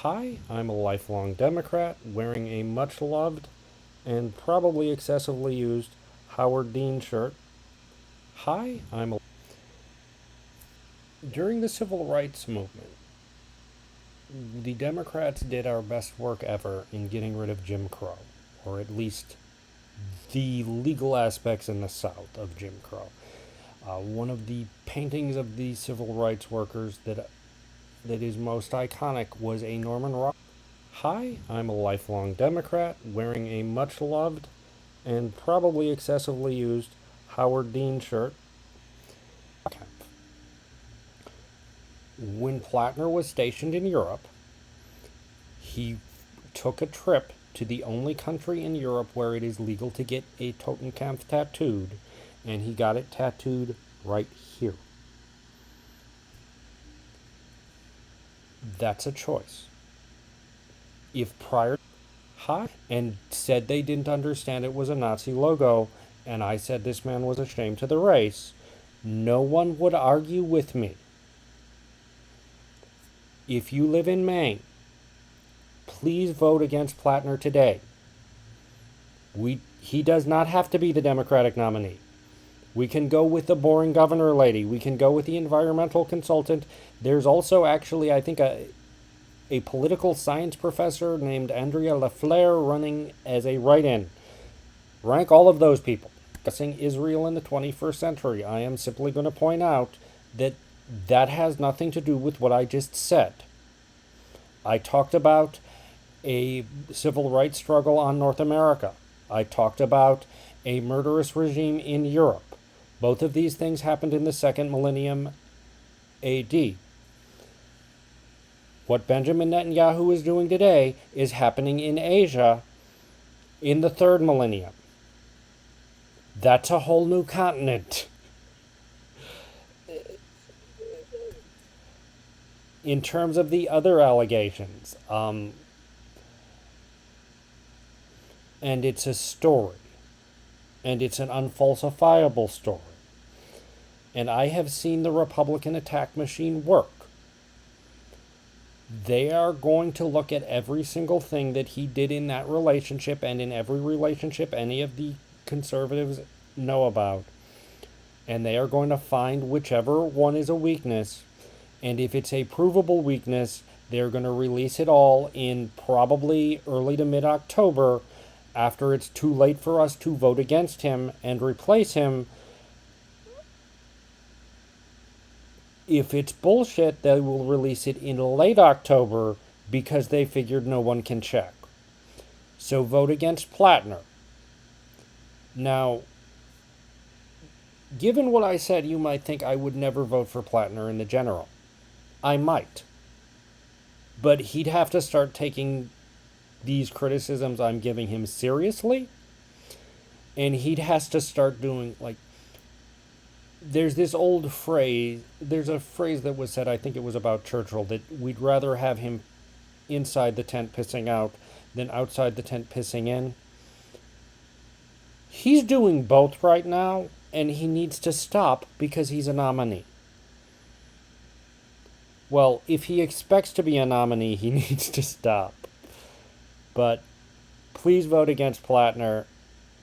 Hi, I'm a lifelong Democrat wearing a much loved and probably excessively used Howard Dean shirt. Hi, I'm a. During the civil rights movement, the Democrats did our best work ever in getting rid of Jim Crow, or at least the legal aspects in the South of Jim Crow. One of the paintings of the civil rights workers that is most iconic was a Norman Rockwell. Hi, I'm a lifelong Democrat wearing a much loved and probably excessively used Howard Dean shirt. When Platner was stationed in Europe, he took a trip to the only country in Europe where it is legal to get a Totenkopf tattooed, and he got it tattooed right here. That's a choice. If prior hi and said they didn't understand it was a Nazi logo, and I said this man was a shame to the race, no one would argue with me. If you live in Maine, please vote against Platner today. He does not have to be the Democratic nominee. We can go with the boring governor lady. We can go with the environmental consultant. There's also actually, I think, a political science professor named Andrea LaFleur running as a write-in. Rank all of those people. Discussing Israel in the 21st century, I am simply going to point out that that has nothing to do with what I just said. I talked about a civil rights struggle on North America. I talked about a murderous regime in Europe. Both of these things happened in the second millennium AD. What Benjamin Netanyahu is doing today is happening in Asia in the third millennium. That's a whole new continent. In terms of the other allegations, and it's a story, and it's an unfalsifiable story. And I have seen the Republican attack machine work. They are going to look at every single thing that he did in that relationship and in every relationship any of the conservatives know about. And they are going to find whichever one is a weakness. And if it's a provable weakness, they're going to release it all in probably early to mid-October after it's too late for us to vote against him and replace him. If it's bullshit, they will release it in late October because they figured no one can check. So vote against Platner. Now, given what I said, you might think I would never vote for Platner in the general. I might. But he'd have to start taking these criticisms I'm giving him seriously. And he'd has to start doing, like, there's this old phrase, there's a phrase that was said, I think it was about Churchill, that we'd rather have him inside the tent pissing out than outside the tent pissing in. He's doing both right now, and he needs to stop because he's a nominee. Well, if he expects to be a nominee, he needs to stop. But please vote against Platner.